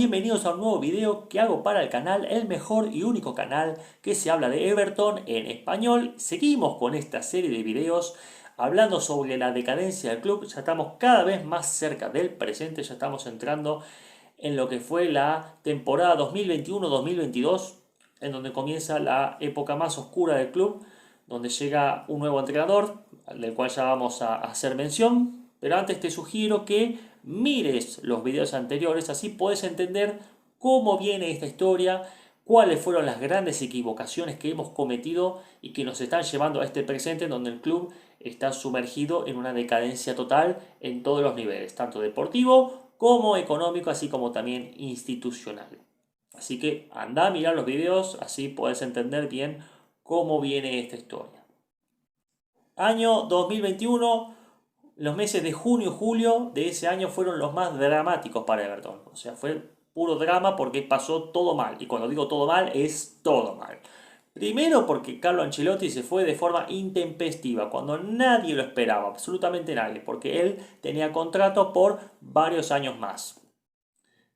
bienvenidos a un nuevo video que hago para el canal, el mejor y único canal que se habla de Everton en español. Seguimos con esta serie de videos hablando sobre la decadencia del club. Ya estamos cada vez más cerca del presente, ya estamos entrando en lo que fue la temporada 2021-2022, en donde comienza la época más oscura del club, donde llega un nuevo entrenador, del cual ya vamos a hacer mención. Pero antes te sugiero que mires los videos anteriores, así puedes entender cómo viene esta historia, cuáles fueron las grandes equivocaciones que hemos cometido y que nos están llevando a este presente en donde el club está sumergido en una decadencia total en todos los niveles, tanto deportivo como económico, así como también institucional. Así que anda a mirar los videos, así puedes entender bien cómo viene esta historia. Año 2021, los meses de junio y julio de ese año fueron los más dramáticos para Everton. O sea, fue puro drama porque pasó todo mal. Y cuando digo todo mal, es todo mal. Primero porque Carlo Ancelotti se fue de forma intempestiva, cuando nadie lo esperaba, absolutamente nadie, porque él tenía contrato por varios años más.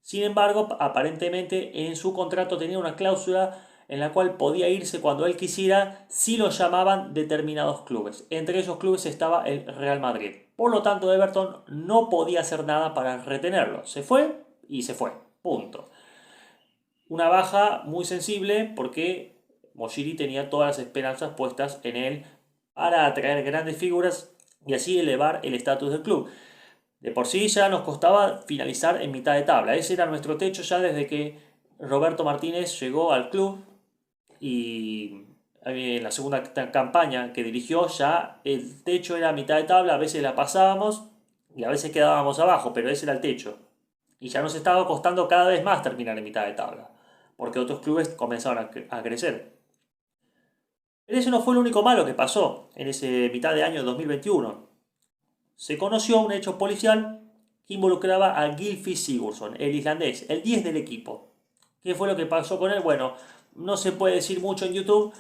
Sin embargo, aparentemente en su contrato tenía una cláusula en la cual podía irse cuando él quisiera si lo llamaban determinados clubes. Entre esos clubes estaba el Real Madrid. Por lo tanto, Everton no podía hacer nada para retenerlo. Se fue y se fue. Punto. Una baja muy sensible porque Moshiri tenía todas las esperanzas puestas en él para atraer grandes figuras y así elevar el estatus del club. De por sí ya nos costaba finalizar en mitad de tabla. Ese era nuestro techo ya desde que Roberto Martínez llegó al club y en la segunda campaña que dirigió ya el techo era mitad de tabla, a veces la pasábamos y a veces quedábamos abajo, pero ese era el techo. Y ya nos estaba costando cada vez más terminar en mitad de tabla, porque otros clubes comenzaron a crecer. Pero ese no fue lo único malo que pasó en ese mitad de año de 2021. Se conoció un hecho policial que involucraba a Gylfi Sigurdsson, el islandés, el 10 del equipo. ¿Qué fue lo que pasó con él? Bueno, no se puede decir mucho en YouTube,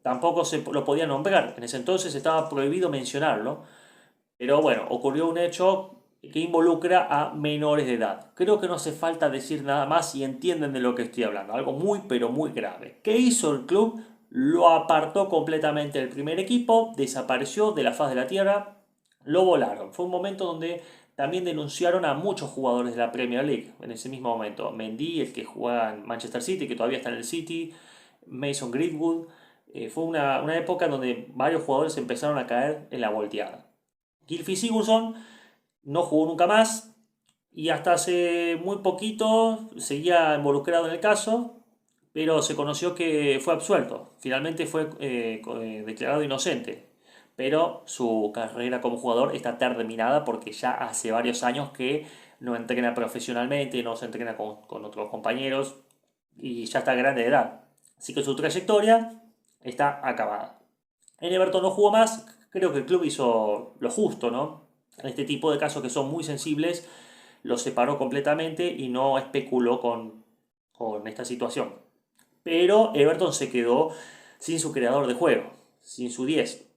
tampoco se lo podía nombrar. En ese entonces estaba prohibido mencionarlo. Pero bueno, ocurrió un hecho que involucra a menores de edad. Creo que no hace falta decir nada más y entienden de lo que estoy hablando. Algo muy, pero muy grave. ¿Qué hizo el club? Lo apartó completamente del primer equipo, desapareció de la faz de la tierra, lo volaron. Fue un momento donde también denunciaron a muchos jugadores de la Premier League en ese mismo momento. Mendy, el que juega en Manchester City, que todavía está en el City, Mason Greenwood. Fue una época donde varios jugadores empezaron a caer en la volteada. Gylfi Sigurdsson no jugó nunca más y hasta hace muy poquito seguía involucrado en el caso, pero se conoció que fue absuelto. Finalmente fue declarado inocente, pero su carrera como jugador está terminada porque ya hace varios años que no entrena profesionalmente, no se entrena con otros compañeros y ya está grande de edad. Así que su trayectoria está acabada. En Everton no jugó más, creo que el club hizo lo justo, ¿no? En este tipo de casos que son muy sensibles, los separó completamente y no especuló con esta situación. Pero Everton se quedó sin su creador de juego, sin su 10.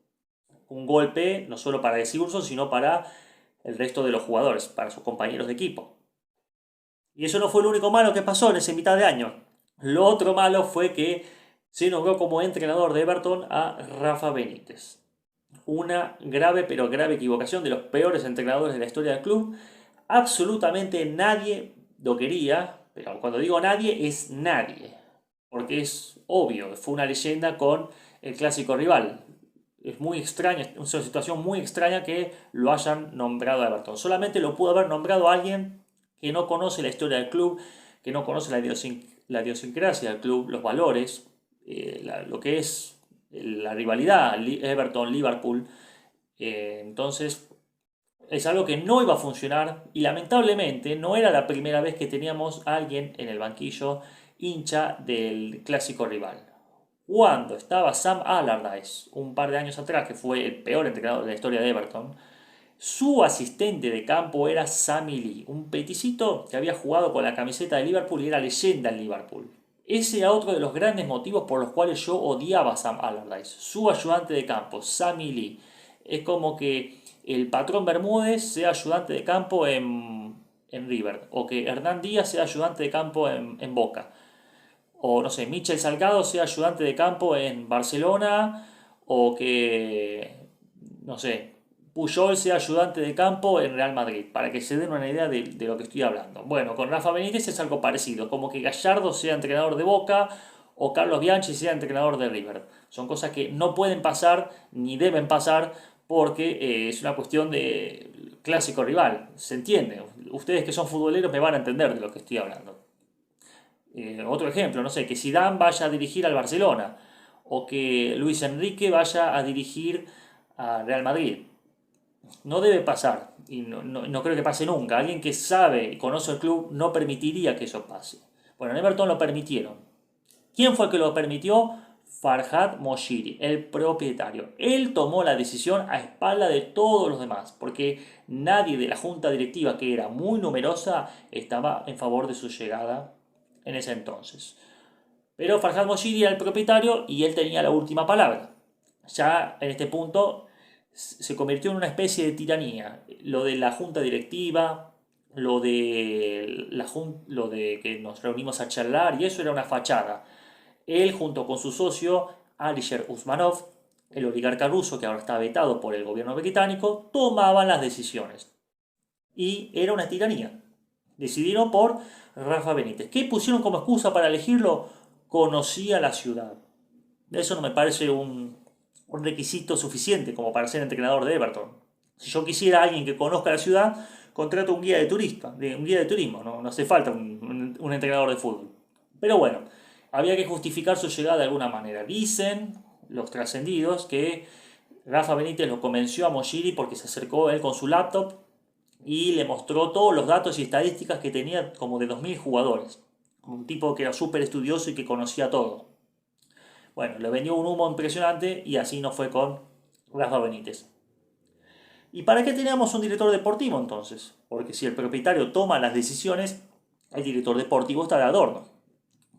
Un golpe no solo para Sigurdsson, sino para el resto de los jugadores, para sus compañeros de equipo. Y eso no fue lo único malo que pasó en ese mitad de año. Lo otro malo fue que se nombró como entrenador de Everton a Rafa Benítez. Una grave pero grave equivocación de los peores entrenadores de la historia del club. Absolutamente nadie lo quería, pero cuando digo nadie es nadie, porque es obvio, fue una leyenda con el clásico rival. Es muy extraña, es una situación muy extraña que lo hayan nombrado a Everton. Solamente lo pudo haber nombrado alguien que no conoce la historia del club, que no conoce la idiosincrasia del club, los valores, lo que es la rivalidad Everton-Liverpool. Entonces es algo que no iba a funcionar y lamentablemente no era la primera vez que teníamos a alguien en el banquillo hincha del clásico rival. Cuando estaba Sam Allardyce, un par de años atrás, que fue el peor entrenador de la historia de Everton, su asistente de campo era Sammy Lee, un peticito que había jugado con la camiseta de Liverpool y era leyenda en Liverpool. Ese era otro de los grandes motivos por los cuales yo odiaba a Sam Allardyce, su ayudante de campo, Sammy Lee. Es como que el patrón Bermúdez sea ayudante de campo en River, o que Hernán Díaz sea ayudante de campo en Boca, o no sé, Michel Salgado sea ayudante de campo en Barcelona, o que, no sé, Puyol sea ayudante de campo en Real Madrid, para que se den una idea de lo que estoy hablando. Bueno, con Rafa Benítez es algo parecido, como que Gallardo sea entrenador de Boca o Carlos Bianchi sea entrenador de River. Son cosas que no pueden pasar ni deben pasar porque es una cuestión de clásico rival, se entiende. Ustedes que son futboleros me van a entender de lo que estoy hablando. Otro ejemplo, no sé, que Zidane vaya a dirigir al Barcelona o que Luis Enrique vaya a dirigir a Real Madrid. No debe pasar y no creo que pase nunca. Alguien que sabe y conoce el club no permitiría que eso pase. Bueno, en Everton lo permitieron. ¿Quién fue el que lo permitió? Farhad Moshiri, el propietario. Él tomó la decisión a espalda de todos los demás, porque nadie de la junta directiva, que era muy numerosa, estaba en favor de su llegada en ese entonces. Pero Farhad Moshiri era el propietario y él tenía la última palabra. Ya en este punto se convirtió en una especie de tiranía. Lo de la junta directiva, lo de que nos reunimos a charlar y eso era una fachada. Él junto con su socio Alisher Usmanov, el oligarca ruso que ahora está vetado por el gobierno británico, tomaban las decisiones. Y era una tiranía. Decidieron por Rafa Benítez. ¿Qué pusieron como excusa para elegirlo? Conocía la ciudad. Eso no me parece un requisito suficiente como para ser entrenador de Everton. Si yo quisiera a alguien que conozca la ciudad, contrato un guía de turista, un guía de turismo, no hace falta un entrenador de fútbol. Pero bueno, había que justificar su llegada de alguna manera. Dicen los trascendidos que Rafa Benítez lo convenció a Moshiri porque se acercó él con su laptop y le mostró todos los datos y estadísticas que tenía como de 2000 jugadores. Un tipo que era súper estudioso y que conocía todo. Bueno, le vendió un humo impresionante y así no fue con Rafa Benítez. ¿Y para qué teníamos un director deportivo entonces? Porque si el propietario toma las decisiones, el director deportivo está de adorno.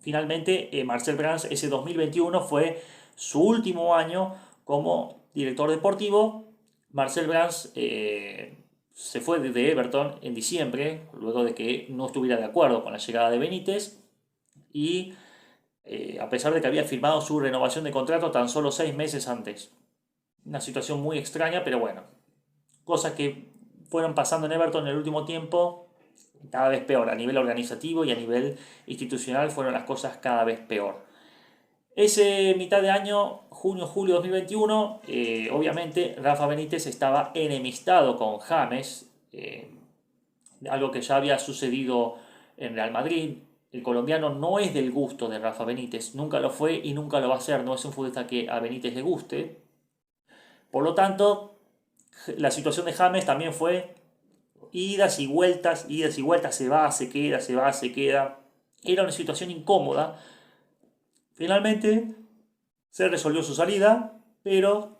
Finalmente, Marcel Brands ese 2021 fue su último año como director deportivo. Marcel Brands se fue de Everton en diciembre, luego de que no estuviera de acuerdo con la llegada de Benítez y a pesar de que había firmado su renovación de contrato tan solo 6 meses antes. Una situación muy extraña, pero bueno, cosas que fueron pasando en Everton en el último tiempo, cada vez peor, a nivel organizativo y a nivel institucional fueron las cosas cada vez peor. Ese mitad de año, junio-julio 2021, obviamente Rafa Benítez estaba enemistado con James, algo que ya había sucedido en Real Madrid. El colombiano no es del gusto de Rafa Benítez, nunca lo fue y nunca lo va a ser, no es un futbolista que a Benítez le guste. Por lo tanto, la situación de James también fue idas y vueltas, se va, se queda, se va, se queda. Era una situación incómoda. Finalmente se resolvió su salida, pero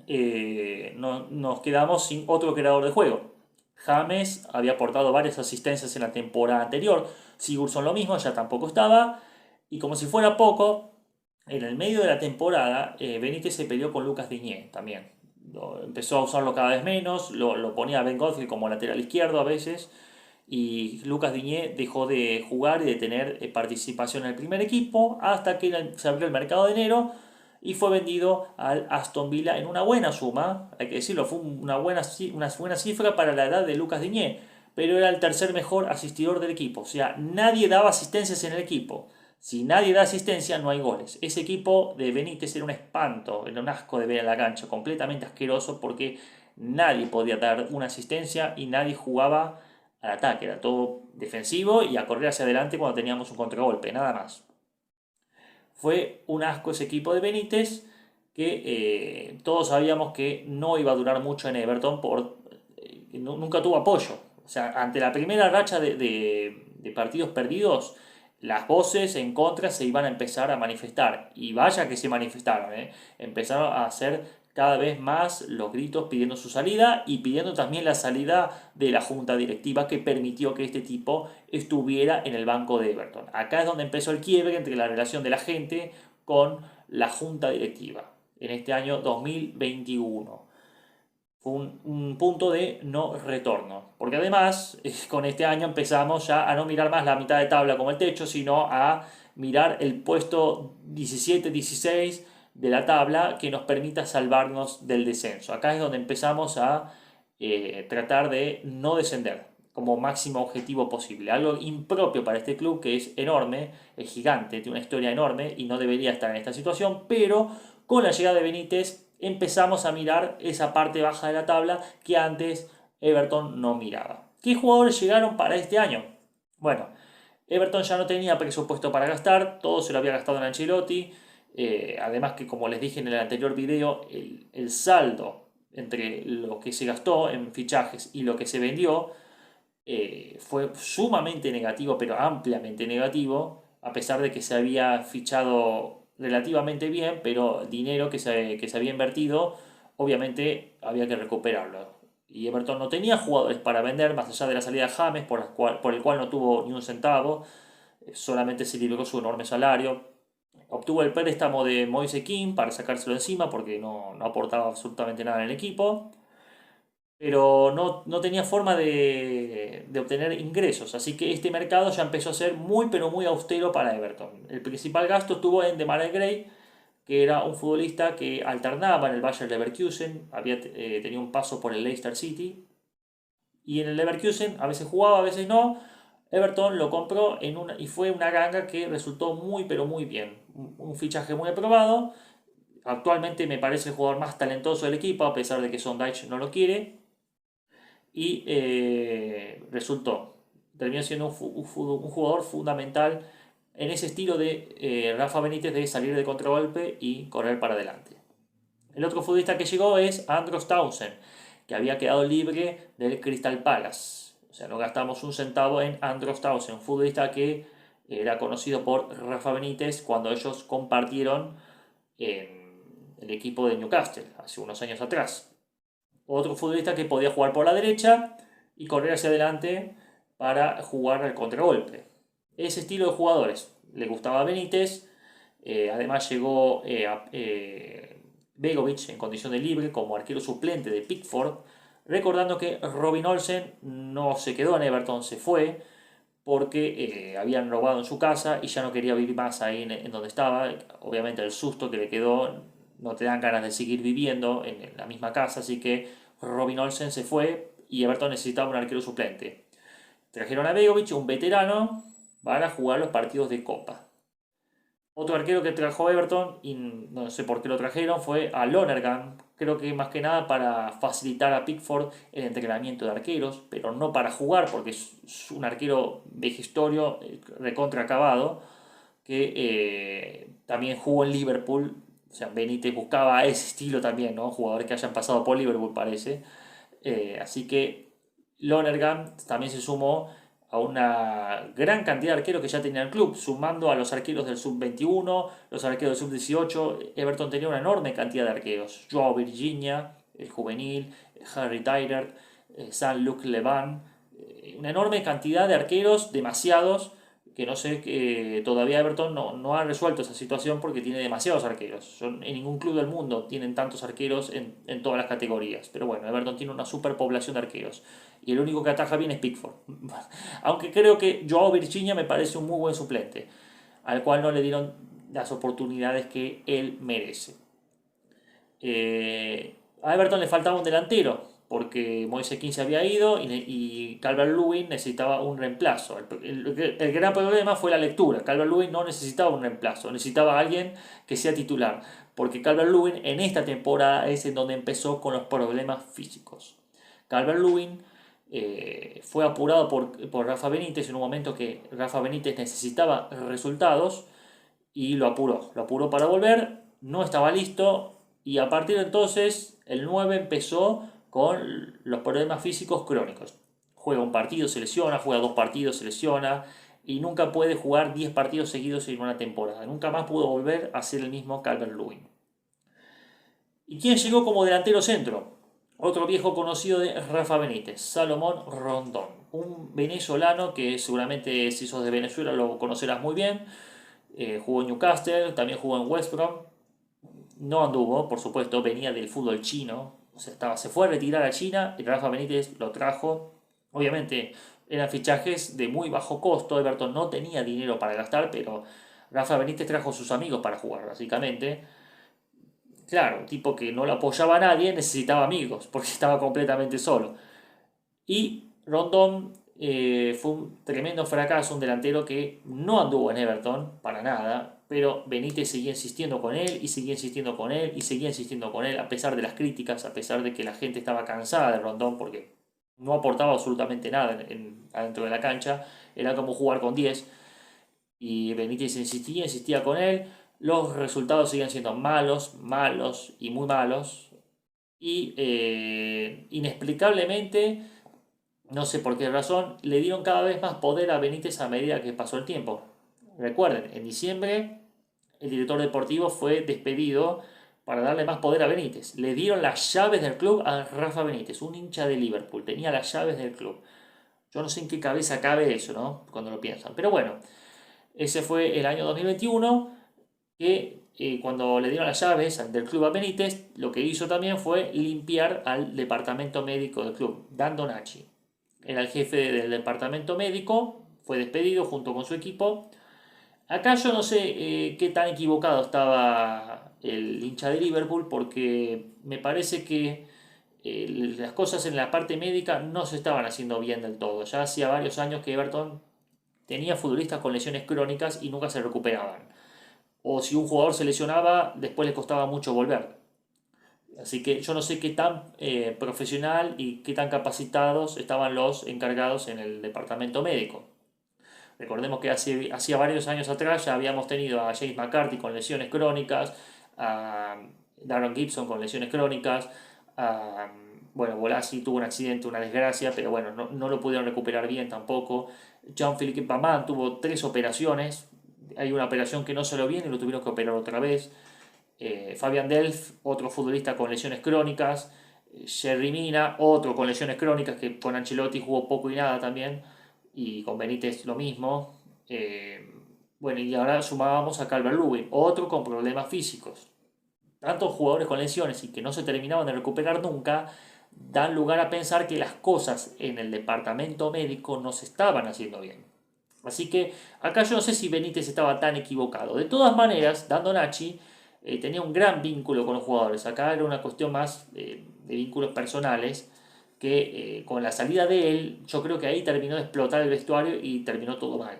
nos quedamos sin otro creador de juego. James había aportado varias asistencias en la temporada anterior. Sigurdsson lo mismo, ya tampoco estaba. Y como si fuera poco, en el medio de la temporada, Benítez se peleó con Lucas Digne también. Empezó a usarlo cada vez menos, lo ponía a Ben Godfrey como lateral izquierdo a veces. Y Lucas Digne dejó de jugar y de tener participación en el primer equipo hasta que se abrió el mercado de enero y fue vendido al Aston Villa en una buena suma, hay que decirlo, fue una buena cifra para la edad de Lucas Digne, pero era el tercer mejor asistidor del equipo, o sea, nadie daba asistencias en el equipo. Si nadie da asistencia, no hay goles. Ese equipo de Benítez era un espanto, era un asco de ver a la cancha, completamente asqueroso porque nadie podía dar una asistencia y nadie jugaba al ataque, era todo defensivo y a correr hacia adelante cuando teníamos un contragolpe, nada más. Fue un asco ese equipo de Benítez que todos sabíamos que no iba a durar mucho en Everton, nunca tuvo apoyo. O sea, ante la primera racha de partidos perdidos, las voces en contra se iban a empezar a manifestar. Y vaya que se manifestaron, ¿eh? Empezaron a hacer cada vez más los gritos pidiendo su salida y pidiendo también la salida de la junta directiva que permitió que este tipo estuviera en el banco de Everton. Acá es donde empezó el quiebre entre la relación de la gente con la junta directiva en este año 2021. fue un punto de no retorno. Porque además, con este año empezamos ya a no mirar más la mitad de tabla como el techo, sino a mirar el puesto 17-16 de la tabla que nos permita salvarnos del descenso. Acá es donde empezamos a tratar de no descender como máximo objetivo posible. Algo impropio para este club que es enorme, es gigante, tiene una historia enorme y no debería estar en esta situación, pero con la llegada de Benítez empezamos a mirar esa parte baja de la tabla que antes Everton no miraba. ¿Qué jugadores llegaron para este año? Bueno, Everton ya no tenía presupuesto para gastar, todo se lo había gastado en Ancelotti. Además que, como les dije en el anterior video, el saldo entre lo que se gastó en fichajes y lo que se vendió fue sumamente negativo, pero ampliamente negativo, a pesar de que se había fichado relativamente bien, pero dinero que se había invertido, obviamente había que recuperarlo. Y Everton no tenía jugadores para vender, más allá de la salida de James, por el cual no tuvo ni un centavo, solamente se liberó su enorme salario. Obtuvo el préstamo de Moise Kean para sacárselo encima, porque no aportaba absolutamente nada en el equipo, pero no tenía forma de obtener ingresos, así que este mercado ya empezó a ser muy pero muy austero para Everton. El principal gasto estuvo en Demarai Gray, que era un futbolista que alternaba en el Bayer Leverkusen, había tenido un paso por el Leicester City, y en el Leverkusen a veces jugaba, a veces no. Everton lo compró y fue una ganga que resultó muy pero muy bien. Un fichaje muy aprobado. Actualmente me parece el jugador más talentoso del equipo, a pesar de que Sondage no lo quiere. Y terminó siendo un jugador fundamental en ese estilo de Rafa Benítez de salir de contragolpe y correr para adelante. El otro futbolista que llegó es Andros Townsend, que había quedado libre del Crystal Palace. O sea, no gastamos un centavo en Andros Townsend, un futbolista que era conocido por Rafa Benítez cuando ellos compartieron en el equipo de Newcastle hace unos años atrás. Otro futbolista que podía jugar por la derecha y correr hacia adelante para jugar al contragolpe. Ese estilo de jugadores le gustaba a Benítez. Además llegó Begovic en condición de libre como arquero suplente de Pickford. Recordando que Robin Olsen no se quedó en Everton, se fue porque habían robado en su casa y ya no quería vivir más ahí en donde estaba. Obviamente el susto que le quedó no te dan ganas de seguir viviendo en la misma casa, así que Robin Olsen se fue y Everton necesitaba un arquero suplente. Trajeron a Begovic, un veterano, para jugar los partidos de Copa. Otro arquero que trajo Everton, y no sé por qué lo trajeron, fue a Lonergan. Creo que más que nada para facilitar a Pickford el entrenamiento de arqueros, pero no para jugar, porque es un arquero vejestorio, recontra acabado, que también jugó en Liverpool. O sea, Benítez buscaba ese estilo también, ¿no? Jugadores que hayan pasado por Liverpool, parece. Así que Lonergan también se sumó a una gran cantidad de arqueros que ya tenía el club, sumando a los arqueros del sub-21, los arqueros del sub-18. Everton tenía una enorme cantidad de arqueros. Joao Virginia, el juvenil, Harry Tyler, Saint-Luc Levan, una enorme cantidad de arqueros, demasiados, que no sé, que todavía Everton no ha resuelto esa situación porque tiene demasiados arqueros. En ningún club del mundo tienen tantos arqueros en todas las categorías. Pero bueno, Everton tiene una superpoblación de arqueros. Y el único que ataja bien es Pickford. Aunque creo que Joao Virginia me parece un muy buen suplente, al cual no le dieron las oportunidades que él merece. A Everton le faltaba un delantero, porque Moise Kean se había ido y Calvert-Lewin necesitaba un reemplazo. El gran problema fue la lectura. Calvert-Lewin no necesitaba un reemplazo, necesitaba a alguien que sea titular, porque Calvert-Lewin en esta temporada es en donde empezó con los problemas físicos. Calvert-Lewin fue apurado por Rafa Benítez en un momento que Rafa Benítez necesitaba resultados y lo apuró para volver, no estaba listo y a partir de entonces el 9 empezó con los problemas físicos crónicos. Juega un partido, se lesiona, juega dos partidos, se lesiona y nunca puede jugar 10 partidos seguidos en una temporada. Nunca más pudo volver a ser el mismo Calvert-Lewin. ¿Y quién llegó como delantero centro? Otro viejo conocido de Rafa Benítez, Salomón Rondón. Un venezolano que seguramente si sos de Venezuela lo conocerás muy bien. Jugó en Newcastle, también jugó en West Brom. No anduvo, por supuesto, venía del fútbol chino. O sea, se fue a retirar a China y Rafa Benítez lo trajo. Obviamente eran fichajes de muy bajo costo. Everton no tenía dinero para gastar, pero Rafa Benítez trajo a sus amigos para jugar, básicamente. Claro, un tipo que no lo apoyaba a nadie, necesitaba amigos, porque estaba completamente solo. Y Rondón fue un tremendo fracaso, un delantero que no anduvo en Everton para nada, pero Benítez seguía insistiendo con él y seguía insistiendo con él y seguía insistiendo con él, a pesar de las críticas, a pesar de que la gente estaba cansada de Rondón porque no aportaba absolutamente nada adentro de la cancha, era como jugar con 10 y Benítez insistía, insistía con él, los resultados seguían siendo malos, malos y muy malos y inexplicablemente no sé por qué razón, le dieron cada vez más poder a Benítez a medida que pasó el tiempo. Recuerden, en diciembre el director deportivo fue despedido para darle más poder a Benítez. Le dieron las llaves del club a Rafa Benítez, un hincha de Liverpool, tenía las llaves del club. Yo no sé en qué cabeza cabe eso, ¿no? Cuando lo piensan. Pero bueno, ese fue el año 2021 que cuando le dieron las llaves del club a Benítez, lo que hizo también fue limpiar al departamento médico del club, Dan Donacci. Era el jefe del departamento médico, fue despedido junto con su equipo. Acá yo no sé qué tan equivocado estaba el hincha de Liverpool porque me parece que las cosas en la parte médica no se estaban haciendo bien del todo. Ya hacía varios años que Everton tenía futbolistas con lesiones crónicas y nunca se recuperaban. O si un jugador se lesionaba, después le costaba mucho volver. Así que yo no sé qué tan profesional y qué tan capacitados estaban los encargados en el departamento médico. Recordemos que hacía varios años atrás ya habíamos tenido a James McCarthy con lesiones crónicas, a Darren Gibson con lesiones crónicas, a, bueno, Bolasie tuvo un accidente, una desgracia, pero bueno, no lo pudieron recuperar bien tampoco. Jean-Philippe Paman tuvo 3 operaciones, hay una operación que no salió bien y lo tuvieron que operar otra vez. Fabian Delph, otro futbolista con lesiones crónicas. Yerry Mina, otro con lesiones crónicas que con Ancelotti jugó poco y nada también. Y con Benítez lo mismo. Bueno, y ahora sumábamos a Calvert-Lewin, otro con problemas físicos. Tantos jugadores con lesiones y que no se terminaban de recuperar nunca, dan lugar a pensar que las cosas en el departamento médico no se estaban haciendo bien. Así que acá yo no sé si Benítez estaba tan equivocado. De todas maneras, Dando Nachi tenía un gran vínculo con los jugadores. Acá era una cuestión más de vínculos personales que con la salida de él, yo creo que ahí terminó de explotar el vestuario y terminó todo mal.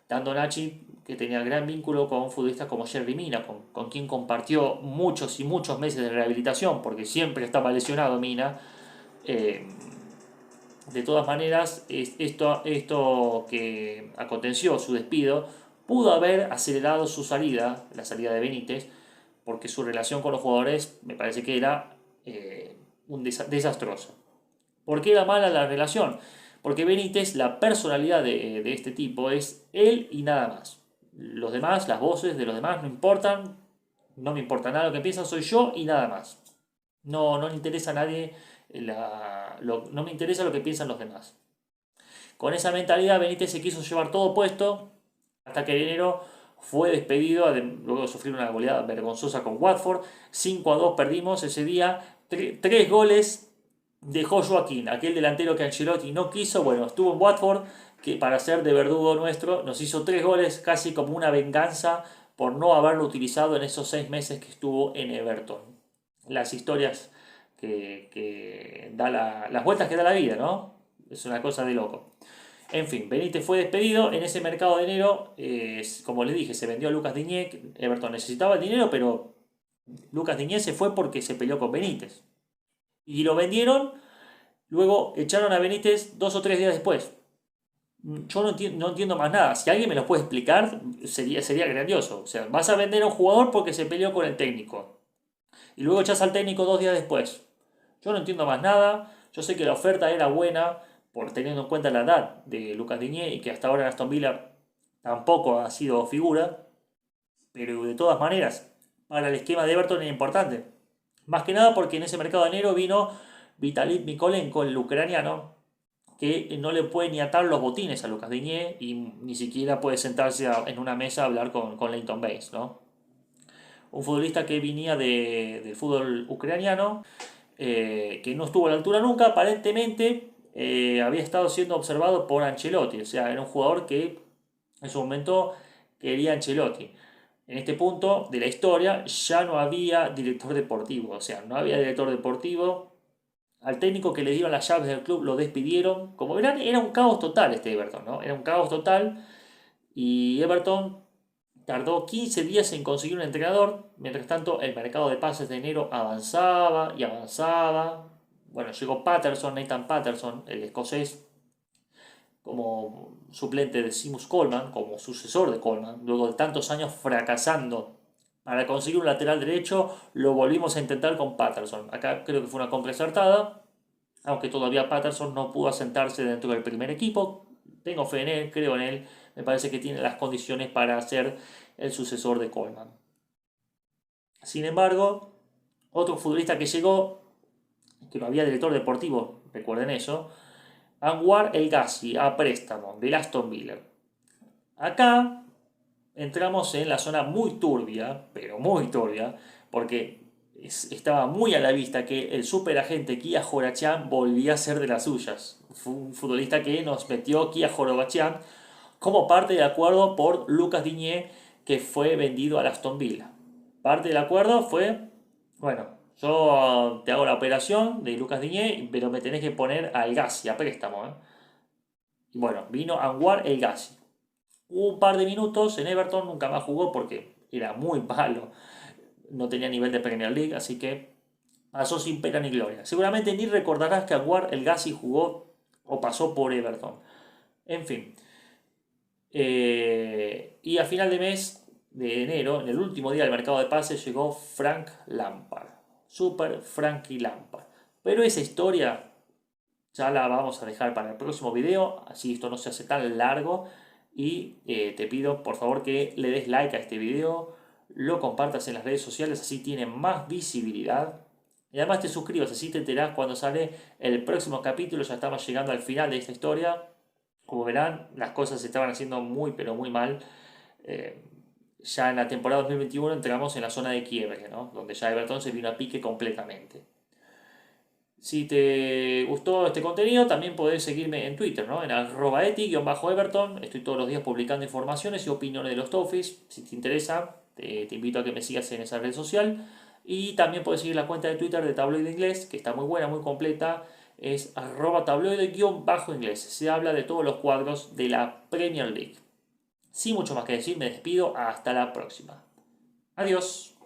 Dando Nachi, que tenía gran vínculo con futbolistas como Yerry Mina, con quien compartió muchos y muchos meses de rehabilitación, porque siempre estaba lesionado Mina. Eh, de todas maneras, esto que aconteció su despido pudo haber acelerado su salida, la salida de Benítez, porque su relación con los jugadores me parece que era desastrosa. ¿Por qué era mala la relación? Porque Benítez, la personalidad de este tipo es él y nada más. Los demás, las voces de los demás no importan, no me importa nada lo que piensan, soy yo y nada más. No le interesa a nadie, no me interesa lo que piensan los demás. Con esa mentalidad Benítez se quiso llevar todo puesto hasta que en enero fue despedido, luego de sufrir una goleada vergonzosa con Watford. 5-2 perdimos ese día, 3 goles de Joaquín, aquel delantero que Ancelotti no quiso. Bueno, estuvo en Watford, que para ser de verdugo nuestro nos hizo 3 goles casi como una venganza por no haberlo utilizado en esos 6 meses que estuvo en Everton. Las historias que da las vueltas que da la vida, ¿no? Es una cosa de loco. En fin, Benítez fue despedido. En ese mercado de enero, como les dije, se vendió a Lucas Digne. Everton necesitaba el dinero, pero Lucas Digne se fue porque se peleó con Benítez. Y lo vendieron, luego echaron a Benítez 2 o 3 días después. Yo no entiendo más nada. Si alguien me lo puede explicar, sería grandioso. O sea, vas a vender a un jugador porque se peleó con el técnico. Y luego echas al técnico 2 días después. Yo no entiendo más nada. Yo sé que la oferta era buena, por teniendo en cuenta la edad de Lucas Digne y que hasta ahora en Aston Villa tampoco ha sido figura. Pero de todas maneras, para el esquema de Everton era importante. Más que nada porque en ese mercado de enero vino Vitaly Mikolenko, el ucraniano, que no le puede ni atar los botines a Lucas Digne y ni siquiera puede sentarse en una mesa a hablar con Leighton Baines, ¿no? Un futbolista que venía del fútbol ucraniano, que no estuvo a la altura nunca, aparentemente había estado siendo observado por Ancelotti, o sea, era un jugador que en su momento quería Ancelotti. En este punto de la historia ya no había director deportivo, o sea, no había director deportivo. Al técnico que le dieron las llaves del club lo despidieron. Como verán, era un caos total este Everton, ¿no? Era un caos total y Everton tardó 15 días en conseguir un entrenador. Mientras tanto, el mercado de pases de enero avanzaba y avanzaba. Bueno, llegó Patterson, Nathan Patterson, el escocés, como suplente de Seamus Coleman, como sucesor de Coleman, luego de tantos años fracasando para conseguir un lateral derecho, lo volvimos a intentar con Patterson. Acá creo que fue una compra acertada, aunque todavía Patterson no pudo asentarse dentro del primer equipo. Tengo fe en él, creo en él, me parece que tiene las condiciones para ser el sucesor de Coleman. Sin embargo, otro futbolista que llegó, que no había director deportivo, recuerden eso, Anwar El Ghazi a préstamo del Aston Villa. Acá entramos en la zona muy turbia, pero muy turbia, porque estaba muy a la vista que el superagente Kia Jorachian volvía a ser de las suyas. Fue un futbolista que nos metió Kia Jorachian como parte del acuerdo por Lucas Digne, que fue vendido al Aston Villa. Parte del acuerdo fue, bueno, yo te hago la operación de Lucas Digne, pero me tenés que poner al Gassi a préstamo. Y bueno, vino Anwar El Gassi. Un par de minutos en Everton, nunca más jugó porque era muy malo, no tenía nivel de Premier League, así que pasó sin pena ni gloria. Seguramente ni recordarás que Anwar El Gassi jugó o pasó por Everton. En fin. Y a final de mes de enero, en el último día del mercado de pases, llegó Frank Lampard. Super Frankie Lampard. Pero esa historia ya la vamos a dejar para el próximo video, así esto no se hace tan largo. Y te pido por favor que le des like a este video, lo compartas en las redes sociales, así tiene más visibilidad. Y además te suscribas, así te enterás cuando sale el próximo capítulo. Ya estamos llegando al final de esta historia. Como verán, las cosas se estaban haciendo muy pero muy mal. Eh, ya en la temporada 2021 entramos en la zona de quiebre, ¿no? Donde ya Everton se vino a pique completamente. Si te gustó este contenido, también podés seguirme en Twitter, ¿no? En @eti_everton. Estoy todos los días publicando informaciones y opiniones de los Toffees. Si te interesa, te invito a que me sigas en esa red social. Y también puedes seguir la cuenta de Twitter de Tabloide Inglés, que está muy buena, muy completa. Es @tabloide_inglés. Se habla de todos los cuadros de la Premier League. Sin mucho más que decir, me despido. Hasta la próxima. Adiós.